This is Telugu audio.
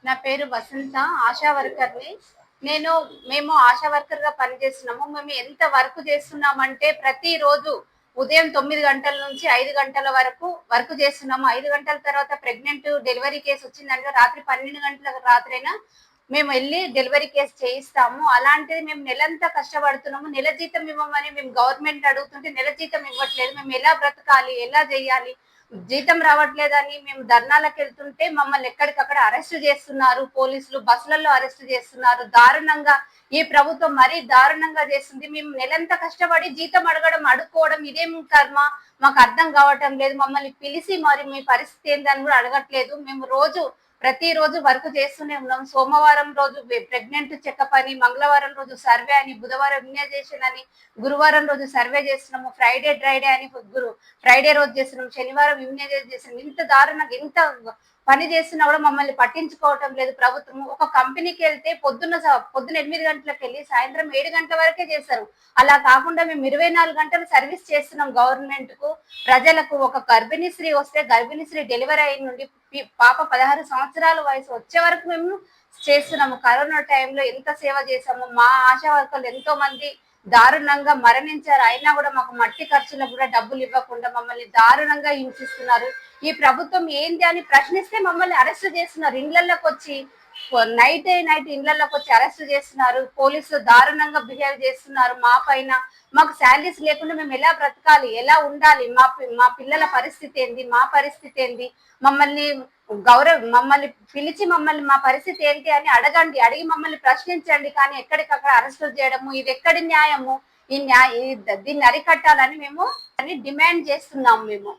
నా పేరు వసంత, ఆశా వర్కర్‌ని. మేము ఆశా వర్కర్‌గా పనిచేస్తున్నాము. మేము ఎంత వర్క్ చేస్తున్నామంటే ప్రతిరోజు ఉదయం 9 గంటల నుంచి 5 గంటల వరకు వర్క్ చేస్తున్నాము. 5 గంటల తర్వాత ప్రెగ్నెంట్ డెలివరీ కేస్ వచ్చిందనుకో రాత్రి 12 గంటలకు రాత్రైనా మేము వెళ్లి డెలివరీ కేస్ చేయిస్తాము. అలాంటిది మేము నెలంతా కష్టపడుతున్నాము. నెల జీతం ఇవ్వమని మేము గవర్నమెంట్ అడుగుతుంటే నెల జీతం ఇవ్వట్లేదు. మేము ఎలా బ్రతకాలి? ఎలా చేయాలి? జీతం రావట్లేదని మేము ధర్నాలకు వెళ్తుంటే మమ్మల్ని ఎక్కడికక్కడ అరెస్ట్ చేస్తున్నారు పోలీసులు, బస్సులలో అరెస్ట్ చేస్తున్నారు. దారుణంగా ఈ ప్రభుత్వం మరీ దారుణంగా చేస్తుంది. మేము నెలంతా కష్టపడి జీతం అడుక్కోవడం ఇదేం కర్మ మాకు అర్థం కావటం లేదు. మమ్మల్ని పిలిచి మరి మీ పరిస్థితి ఏందని కూడా అడగట్లేదు. మేము ప్రతిరోజు వర్క్ చేస్తూనే ఉన్నాం. సోమవారం రోజు ప్రెగ్నెంట్ చెకప్ అని, మంగళవారం రోజు సర్వే అని, బుధవారం ఇమ్యునైజేషన్ అని, గురువారం రోజు సర్వే చేస్తున్నాము, ఫ్రైడే డ్రైడే అని ఫ్రైడే రోజు చేస్తున్నాం, శనివారం ఇమ్యునైజేషన్ చేస్తున్నాం. ఇంత దారుణంగా ఇంత పని చేస్తున్నా కూడా మమ్మల్ని పట్టించుకోవటం లేదు ప్రభుత్వం. ఒక కంపెనీకి వెళ్తే పొద్దున్న 8 గంటలకు వెళ్ళి సాయంత్రం 7 గంటల వరకే చేస్తారు. అలా కాకుండా మేము 24 గంటలు సర్వీస్ చేస్తున్నాం గవర్నమెంట్ కు, ప్రజలకు. ఒక గర్భిణీ స్త్రీ వస్తే గర్భిణీ స్త్రీ డెలివరీ అయిన నుండి పాప 16 సంవత్సరాల వయసు వచ్చే వరకు మేము చేస్తున్నాము. కరోనా టైంలో ఎంత సేవ చేశాము. మా ఆశా వర్కర్లు ఎంతో మంది దారుణంగా మరణించారు. అయినా కూడా మాకు మట్టి ఖర్చులకు కూడా డబ్బులు ఇవ్వకుండా మమ్మల్ని దారుణంగా హింసిస్తున్నారు. ఈ ప్రభుత్వం ఏంటి అని ప్రశ్నిస్తే మమ్మల్ని అరెస్ట్ చేస్తున్నారు. ఇండ్లలోకి వచ్చి నైట్ ఇండ్లలోకి వచ్చి అరెస్ట్ చేస్తున్నారు. పోలీసులు దారుణంగా బిహేవ్ చేస్తున్నారు మా పైన. మాకు శాలరీస్ లేకుండా మేము ఎలా బ్రతకాలి? ఎలా ఉండాలి? మా పిల్లల పరిస్థితి ఏంది? మా పరిస్థితి ఏంది? మమ్మల్ని పిలిచి మా పరిస్థితి ఏంటి అని అడగండి. అడిగి మమ్మల్ని ప్రశ్నించండి. కానీ ఎక్కడికక్కడ అరెస్టులు చేయడము ఇది ఎక్కడి న్యాయము? దీన్ని అరికట్టాలని మేము డిమాండ్ చేస్తున్నాము మేము.